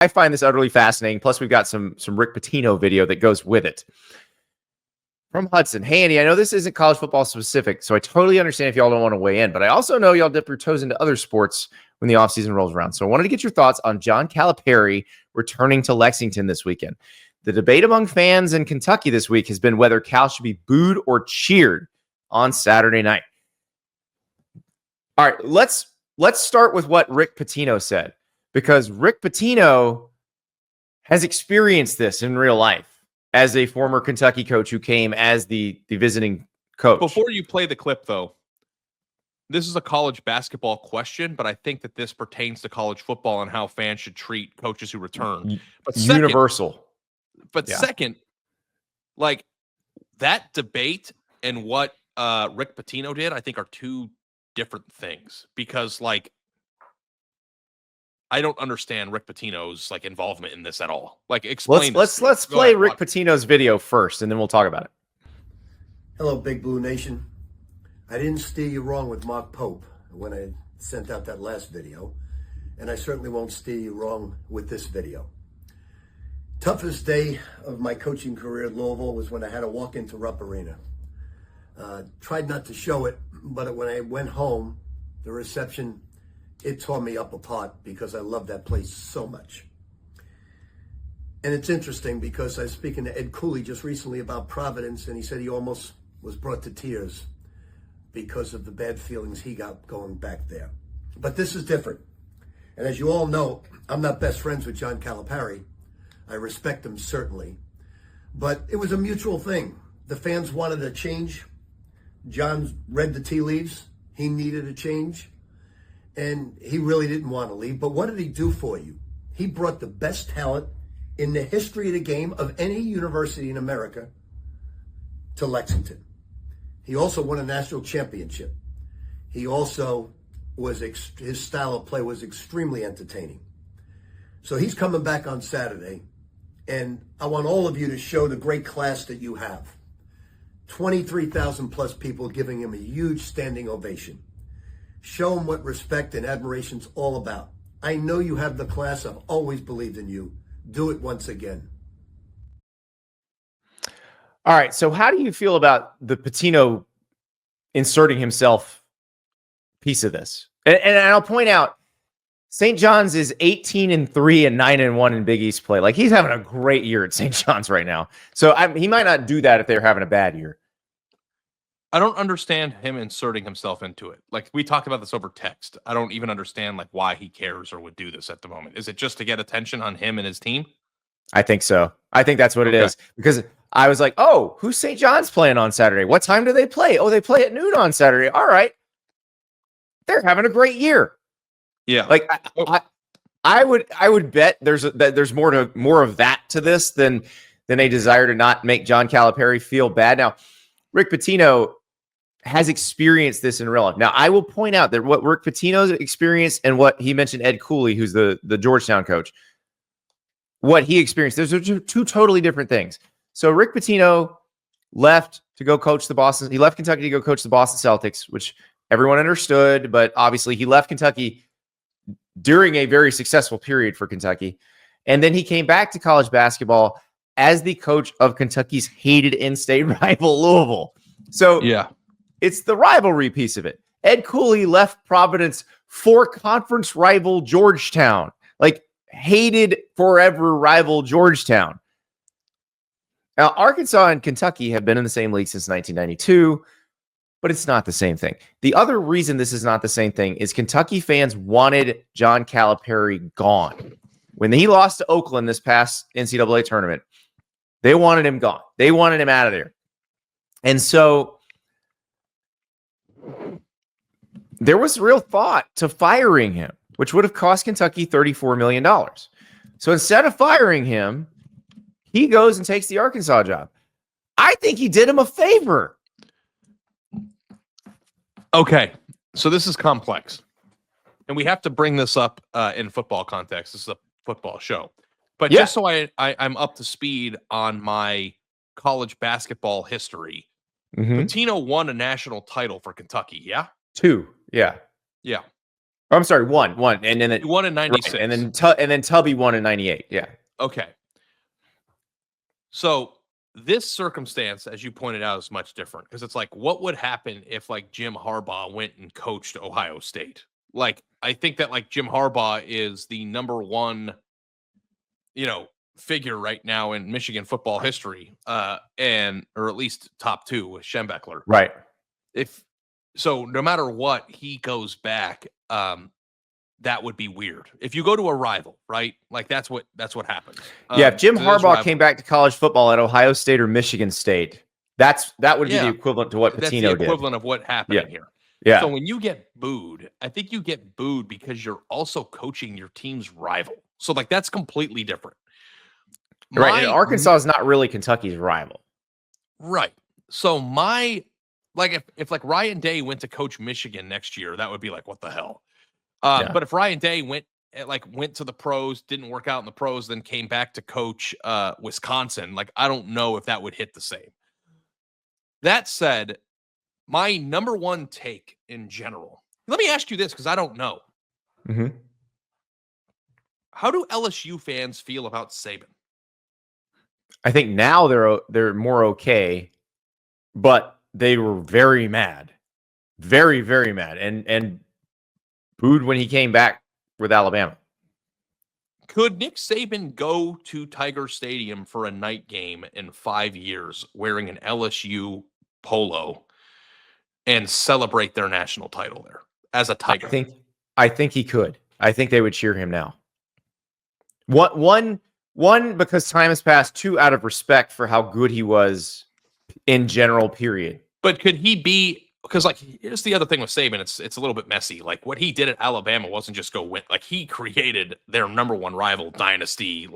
I find this utterly fascinating. Plus, we've got some Rick Pitino video that goes with it. From Hudson. Hey, Andy, I know this isn't college football specific, so I totally understand if y'all don't want to weigh in, but I also know y'all dip your toes into other sports when the offseason rolls around. So I wanted to get your thoughts on John Calipari returning to Lexington this weekend. The debate among fans in Kentucky this week has been whether Cal should be booed or cheered on Saturday night. All right, let's start with what Rick Pitino said, because Rick Pitino has experienced this in real life as a former Kentucky coach who came as the visiting coach. Before you play the clip, though, this is a college basketball question, but I think that this pertains to college football and how fans should treat coaches who return. But universal. Second, like that debate and what Rick Pitino did, I think are two different things, because like I don't understand Rick Pitino's like involvement in this at all. Like, explain. Let's play Rick Pitino's video first, and then we'll talk about it. Hello, Big Blue Nation. I didn't steer you wrong with Mark Pope when I sent out that last video, and I certainly won't steer you wrong with this video. Toughest day of my coaching career at Louisville was when I had to walk into Rupp Arena. Tried not to show it, but when I went home, the reception, it tore me up apart because I love that place so much. And it's interesting because I was speaking to Ed Cooley just recently about Providence, and he said he almost was brought to tears because of the bad feelings he got going back there. But this is different. And as you all know, I'm not best friends with John Calipari. I respect him, certainly. But it was a mutual thing. The fans wanted a change. John read the tea leaves. He needed a change. And he really didn't want to leave. But what did he do for you? He brought the best talent in the history of the game of any university in America to Lexington. He also won a national championship. He also his style of play was extremely entertaining. So he's coming back on Saturday, and I want all of you to show the great class that you have. 23,000 plus people giving him a huge standing ovation. Show him what respect and admiration's all about. I know you have the class. I've always believed in you. Do it once again. All right. So how do you feel about the Pitino inserting himself piece of this? And I'll point out, St. John's is 18-3 and 9-1 in Big East play. Like, he's having a great year at St. John's right now. So he might not do that if they're having a bad year. I don't understand him inserting himself into it. Like, we talked about this over text. I don't even understand like why he cares or would do this at the moment. Is it just to get attention on him and his team? I think so. I think that's what it is. Because I was like, oh, who's St. John's playing on Saturday? What time do they play? Oh, they play at noon on Saturday. All right. They're having a great year. Yeah. Like I would bet there's more of that to this than a desire to not make John Calipari feel bad. Now, Rick Pitino has experienced this in real life. Now, I will point out that what Rick Pitino's experienced and what he mentioned, Ed Cooley, who's the Georgetown coach, what he experienced, those are two totally different things. So Rick Pitino left to go coach the Boston. He left Kentucky to go coach the Boston Celtics, which everyone understood, but obviously he left Kentucky during a very successful period for Kentucky. And then he came back to college basketball as the coach of Kentucky's hated in-state rival Louisville. So yeah, it's the rivalry piece of it. Ed Cooley left Providence for conference rival Georgetown, like hated forever rival Georgetown. Now, Arkansas and Kentucky have been in the same league since 1992, but it's not the same thing. The other reason this is not the same thing is Kentucky fans wanted John Calipari gone. When he lost to Oakland this past NCAA tournament, they wanted him gone. They wanted him out of there. And so there was real thought to firing him, which would have cost Kentucky $34 million. So instead of firing him, he goes and takes the Arkansas job. I think he did him a favor. Okay, so this is complex. And we have to bring this up in football context. This is a football show. But just so I'm up to speed on my college basketball history, Pitino won a national title for Kentucky, yeah? 2, yeah. Yeah. Oh, I'm sorry, one, and then He won in 96. Right, and then Tubby won in 98. Yeah. Okay. So this circumstance, as you pointed out, is much different because it's like, what would happen if like Jim Harbaugh went and coached Ohio State? Like, I think that like Jim Harbaugh is the number one, figure right now in Michigan football history, or at least top two with Schembechler. Right. So no matter what, he goes back. That would be weird. If you go to a rival, right? Like that's what happens. Yeah, if Jim Harbaugh came back to college football at Ohio State or Michigan State, that would be the equivalent to what Pitino did. That's the equivalent of what happened here. Yeah. So when you get booed, I think you get booed because you're also coaching your team's rival. So like that's completely different. Right. And Arkansas is not really Kentucky's rival. Right. So if like Ryan Day went to coach Michigan next year, that would be like, what the hell? But if Ryan Day went to the pros, didn't work out in the pros, then came back to coach Wisconsin, like I don't know if that would hit the same. That said, my number one take in general. Let me ask you this because I don't know. Mm-hmm. How do LSU fans feel about Saban? I think now they're more okay, but they were very mad, very, very mad, and booed when he came back with Alabama. Could Nick Saban go to Tiger Stadium for a night game in 5 years wearing an LSU polo and celebrate their national title there as a Tiger? I think he could. I think they would cheer him now. One, because time has passed. Two, out of respect for how good he was in general, period. But could he be, because like here's the other thing with Saban, it's a little bit messy. Like what he did at Alabama wasn't just go win, like he created their number one rival dynasty.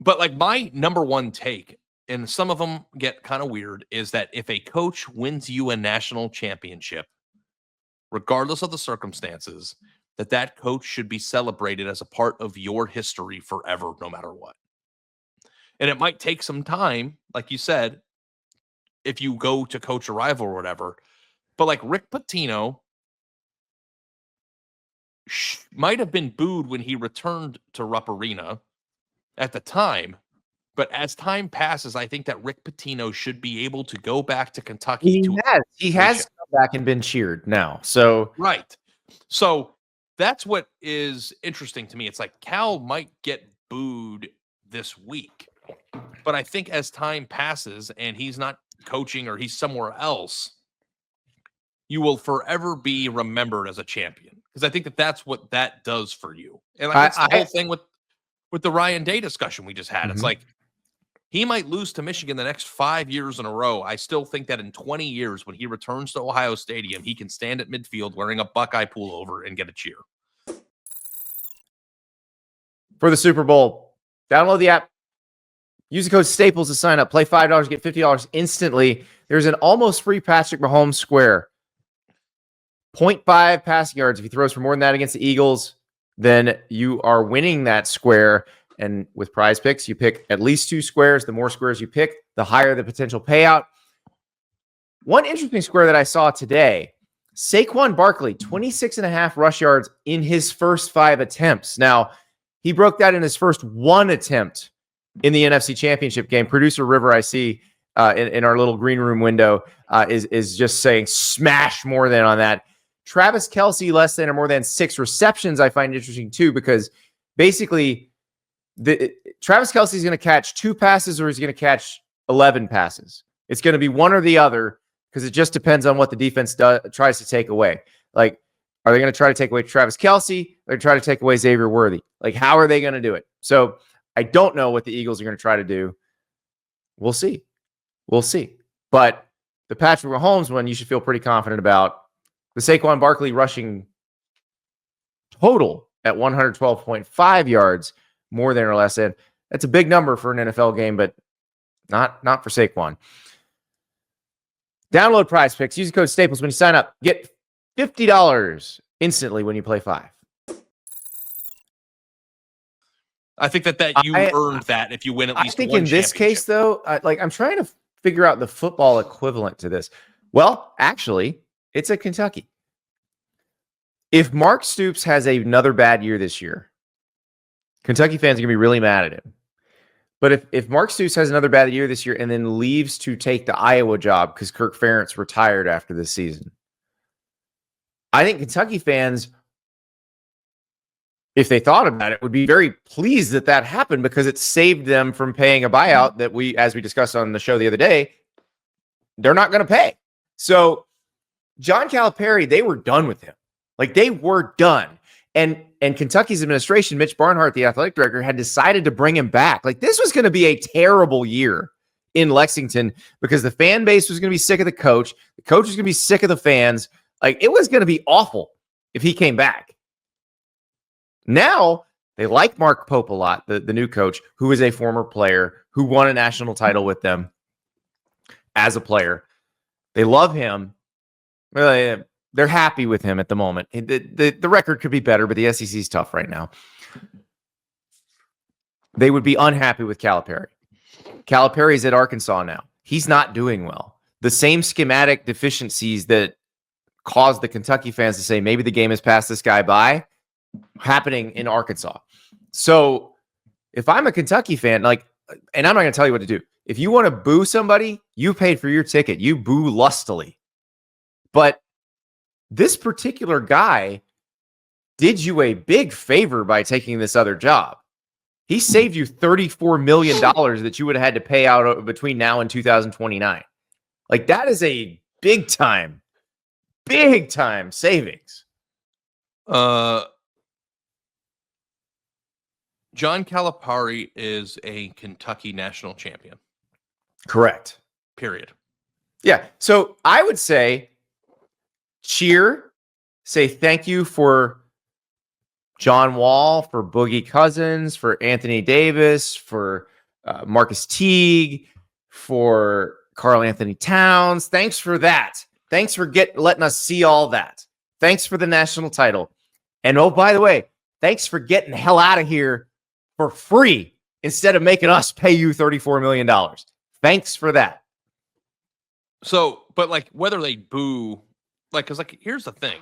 But like my number one take, and some of them get kind of weird, is that if a coach wins you a national championship, regardless of the circumstances, that coach should be celebrated as a part of your history forever, no matter what. And it might take some time, like you said, if you go to coach a rival or whatever. But like Rick Pitino might have been booed when he returned to Rupp Arena at the time. But as time passes, I think that Rick Pitino should be able to go back to Kentucky. He has come back and been cheered now. So right. So that's what is interesting to me. It's like Cal might get booed this week, but I think as time passes and he's not coaching or he's somewhere else, you will forever be remembered as a champion. Because I think that's what that does for you. And like that's the whole thing with the Ryan Day discussion we just had. It's like he might lose to Michigan the next 5 years in a row. I still think that in 20 years, when he returns to Ohio Stadium, he can stand at midfield wearing a Buckeye pullover and get a cheer. For the Super Bowl, download the app. Use the code Staples to sign up. Play $5, get $50 instantly. There's an almost free Patrick Mahomes square. 0.5 passing yards. If he throws for more than that against the Eagles, then you are winning that square. And with PrizePicks, you pick at least 2 squares. The more squares you pick, the higher the potential payout. One interesting square that I saw today, Saquon Barkley, 26.5 rush yards in his first 5 attempts. Now, he broke that in his first 1 attempt in the NFC Championship game. Producer River, I see in our little green room window, is just saying smash more than on that. Travis Kelce, less than or more than 6 receptions, I find interesting too, because basically Travis Kelce is going to catch 2 passes or he's going to catch 11 passes. It's going to be one or the other because it just depends on what the defense tries to take away. Like, are they going to try to take away Travis Kelce? Or try to take away Xavier Worthy? Like, how are they going to do it? So I don't know what the Eagles are going to try to do. We'll see. But the Patrick Mahomes one, you should feel pretty confident about. The Saquon Barkley rushing total at 112.5 yards, more than or less than. That's a big number for an NFL game, but not for Saquon. Download PrizePicks. Use the code Staples when you sign up. Get $50 instantly when you play 5. I think that you earned that if you win at least one championship. I think in this case, though, I'm trying to figure out the football equivalent to this. Well, actually, it's at Kentucky. If Mark Stoops has another bad year this year, Kentucky fans are going to be really mad at him. But if Mark Stoops has another bad year this year and then leaves to take the Iowa job because Kirk Ferentz retired after this season, I think Kentucky fans, if they thought about it, would be very pleased that that happened because it saved them from paying a buyout that we, as we discussed on the show the other day, they're not going to pay. So John Calipari, they were done with him. Like, they were done. And Kentucky's administration, Mitch Barnhart, the athletic director, had decided to bring him back. Like, this was going to be a terrible year in Lexington because the fan base was going to be sick of the coach. The coach was going to be sick of the fans. Like, it was going to be awful if he came back. Now, they like Mark Pope a lot, the new coach, who is a former player who won a national title with them as a player. They love him. They're happy with him at the moment. The record could be better, but the SEC is tough right now. They would be unhappy with Calipari. Calipari's at Arkansas now. He's not doing well. The same schematic deficiencies that caused the Kentucky fans to say maybe the game has passed this guy by, happening in Arkansas. So if I'm a Kentucky fan, like, and I'm not going to tell you what to do. If you want to boo somebody, you paid for your ticket. You boo lustily. But this particular guy did you a big favor by taking this other job. He saved you $34 million that you would have had to pay out between now and 2029. Like, that is a big time savings. John Calipari is a Kentucky national champion. Correct. Period. Yeah. So I would say cheer, say thank you for John Wall, for Boogie Cousins, for Anthony Davis, for Marcus Teague, for Karl Anthony Towns. Thanks for that. Thanks for letting us see all that. Thanks for the national title. And oh, by the way, thanks for getting the hell out of here for free instead of making us pay you $34 million. Thanks for that. So, but like, whether they boo, like, because like, here's the thing.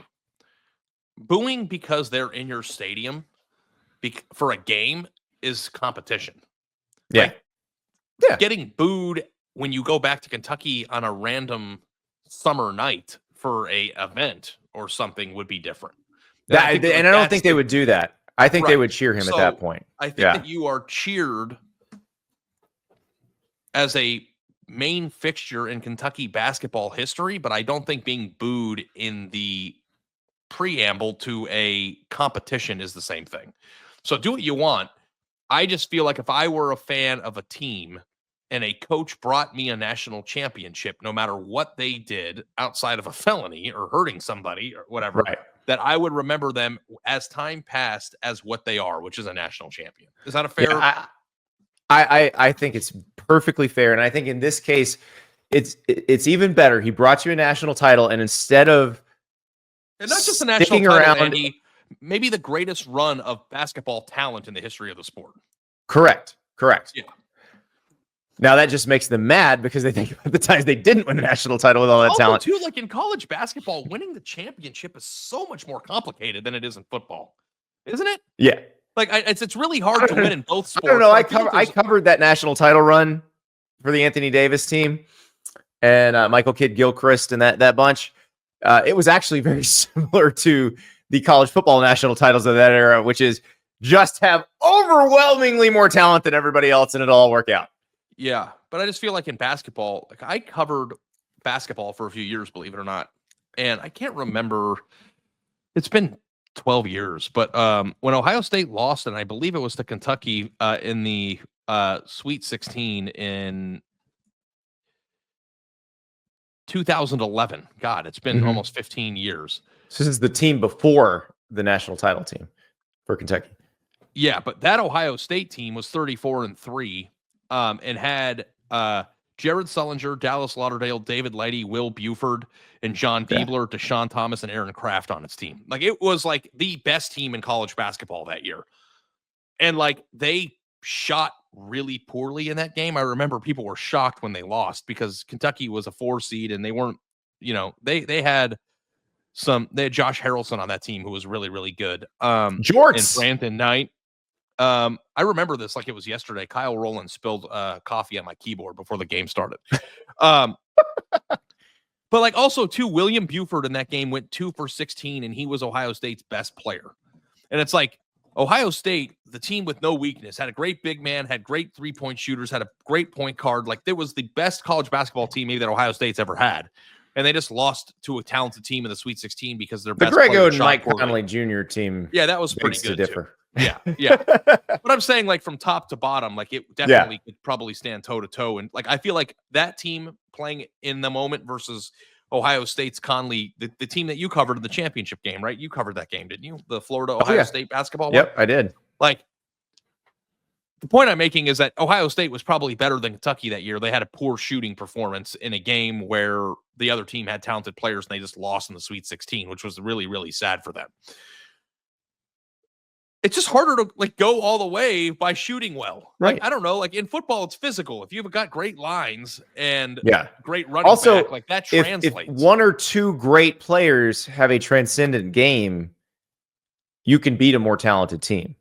Booing because they're in your stadium for a game is competition. Yeah. Like, yeah. Getting booed when you go back to Kentucky on a random summer night for a event or something would be different. And I don't think they would do that. I think they would cheer him at that point. I think that you are cheered as a main fixture in Kentucky basketball history, but I don't think being booed in the preamble to a competition is the same thing. So do what you want. I just feel like if I were a fan of a team and a coach brought me a national championship, no matter what they did outside of a felony or hurting somebody or whatever, right, that I would remember them as time passed as what they are, which is a national champion. Is that a fair? Yeah, I think it's perfectly fair. And I think in this case, it's even better. He brought you a national title, and instead of and not just a national title, Andy, maybe the greatest run of basketball talent in the history of the sport. Correct. Yeah. Now that just makes them mad because they think about the times they didn't win a national title with all that talent. Too, like in college basketball, winning the championship is so much more complicated than it is in football, isn't it? Yeah. Like it's really hard to win in both sports. I don't know. I covered that national title run for the Anthony Davis team and Michael Kidd-Gilchrist and that bunch. It was actually very similar to the college football national titles of that era, which is just have overwhelmingly more talent than everybody else, and it'll all work out. Yeah, but I just feel like in basketball, like I covered basketball for a few years, believe it or not, and I can't remember. It's been 12 years, but when Ohio State lost, and I believe it was to Kentucky in the Sweet 16 in 2011. God, it's been almost 15 years. This is the team before the national title team for Kentucky. Yeah, but that Ohio State team was 34-3. And had Jared Sullinger, Dallas Lauderdale, David Lighty, Will Buford, and John Diebler, Deshaun Thomas, and Aaron Kraft on its team. Like, it was like the best team in college basketball that year. And like, they shot really poorly in that game. I remember people were shocked when they lost because Kentucky was a 4 seed and they weren't, they had They had Josh Harrelson on that team who was really, really good. Jorts. And Brandon Knight. I remember this like it was yesterday. Kyle Rowland spilled coffee on my keyboard before the game started. But like also too, William Buford in that game went 2 for 16, and he was Ohio State's best player. And it's like Ohio State, the team with no weakness, had a great big man, had great 3-point shooters, had a great point guard. Like there was the best college basketball team maybe that Ohio State's ever had. And they just lost to a talented team in the Sweet 16 because their best Grego player and Mike shot Conley Jr. team. Yeah, that was pretty good. To differ. Yeah. But I'm saying like from top to bottom, like it definitely could probably stand toe to toe. And like I feel like that team playing in the moment versus Ohio State's Conley, the team that you covered in the championship game, right? You covered that game, didn't you? The Florida Ohio State basketball one? Yep, I did. Like the point I'm making is that Ohio State was probably better than Kentucky that year. They had a poor shooting performance in a game where the other team had talented players and they just lost in the Sweet 16, which was really, really sad for them. It's just harder to like go all the way by shooting well. Right. Like, I don't know. Like in football, it's physical. If you've got great lines and great running also, back, like that translates. If one or two great players have a transcendent game, you can beat a more talented team.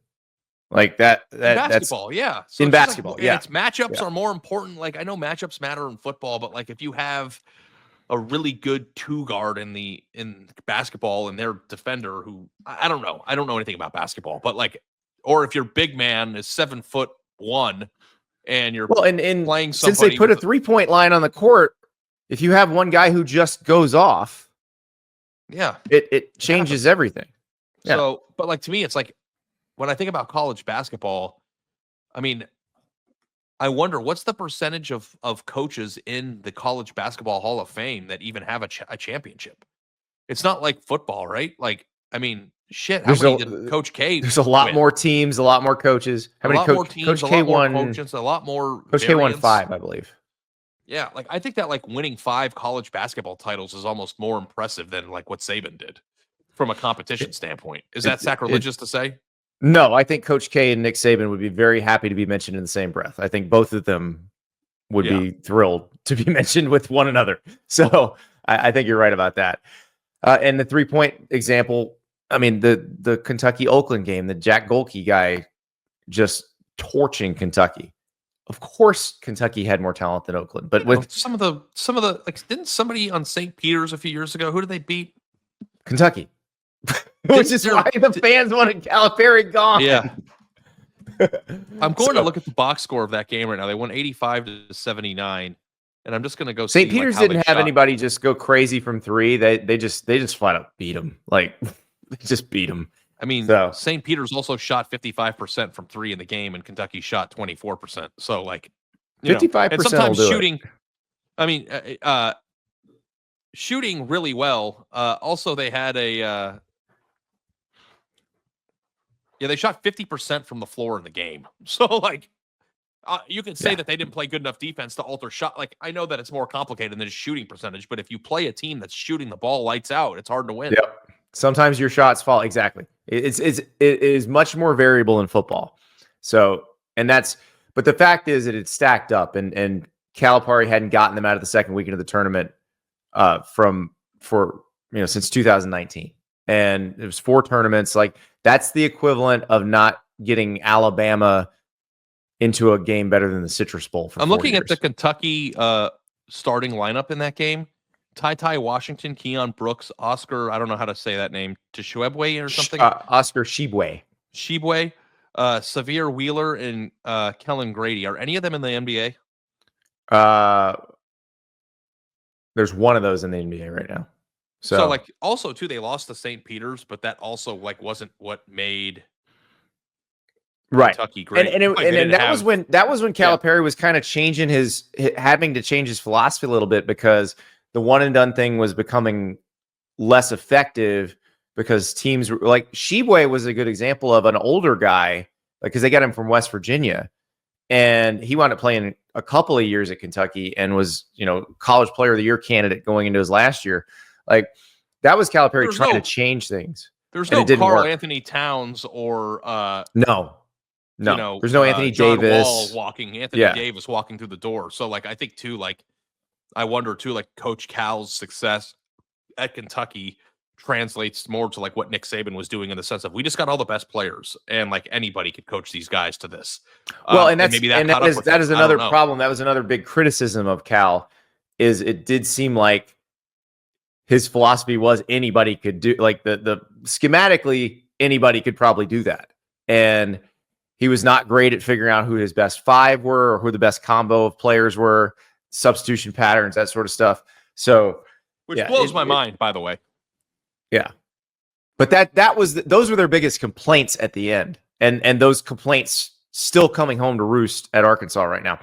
Like that. In basketball, that's, So in basketball, like, it's matchups are more important. Like I know matchups matter in football, but like if you have a really good 2-guard in basketball and their defender who I don't know anything about basketball, but like, or if your big man is 7'1" and you're playing somebody since they put a 3-point line on the court, if you have one guy who just goes off, it changes everything. Yeah. So, but like to me, it's like when I think about college basketball, I mean, I wonder what's the percentage of coaches in the College Basketball Hall of Fame that even have a championship? It's not like football, right? Like, I mean, shit. How many did Coach K? There's a lot more teams, a lot more coaches. How many more teams? Coach K won? Coaches, a lot more. Coach K won 5, I believe. Yeah, like I think that like winning 5 college basketball titles is almost more impressive than like what Saban did from a competition standpoint. Is that sacrilegious to say? No, I think Coach K and Nick Saban would be very happy to be mentioned in the same breath. I think both of them would be thrilled to be mentioned with one another. So I think you're right about that. And the 3-point example, I mean, the Kentucky-Oakland game, the Jack Golke guy just torching Kentucky. Of course, Kentucky had more talent than Oakland, but with some of the like, didn't somebody on St. Peter's a few years ago? Who did they beat? Kentucky. Which is why the fans wanted Calipari gone. Yeah. I'm going to look at the box score of that game right now. They won 85-79. And I'm just going to go St. Peter's didn't have anybody just go crazy from 3. They just flat out beat them. Like they just beat them. I mean, St. Peter's also shot 55% from 3 in the game, and Kentucky shot 24%. So like 55%. And sometimes shooting. I mean, shooting really well. Also, they had they shot 50% from the floor in the game. So, like, you can say that they didn't play good enough defense to alter shot. Like, I know that it's more complicated than just shooting percentage, but if you play a team that's shooting the ball lights out, it's hard to win. Yep. Sometimes your shots fall. Exactly. It is much more variable in football. So, but the fact is that it's stacked up, and Calipari hadn't gotten them out of the second weekend of the tournament since 2019. And it was 4 tournaments. Like, that's the equivalent of not getting Alabama into a game better than the Citrus Bowl. For I'm looking years. at the Kentucky starting lineup in that game. Ty Washington, Keon Brooks, Oscar, I don't know how to say that name, Tshiebwe or something. Oscar Tshiebwe. Severe Wheeler, and Kellen Grady. Are any of them in the NBA? There's one of those in the NBA right now. So like, also too, they lost to St. Peter's, but that also like wasn't what made Kentucky great. And that was when Calipari was kind of having to change his philosophy a little bit, because the one and done thing was becoming less effective, because teams like Tshiebwe was a good example of an older guy, like, because they got him from West Virginia, and he wound up playing a couple of years at Kentucky and was, college player of the year candidate going into his last year. Like, that was Calipari trying to change things. There's no Karl Anthony Towns or no. There's no Anthony John Davis Wall walking. Anthony Davis walking through the door. So like, I think too, like, I wonder too, like Coach Cal's success at Kentucky translates more to like what Nick Saban was doing in the sense of we just got all the best players and like anybody could coach these guys to this. Well, and maybe that is another problem. That was another big criticism of Cal, is it did seem like his philosophy was anybody could do, like the schematically anybody could probably do that. And he was not great at figuring out who his best five were or who the best combo of players were, substitution patterns, that sort of stuff. So, which blows my mind, by the way. Yeah. But those were their biggest complaints at the end. And those complaints still coming home to roost at Arkansas right now.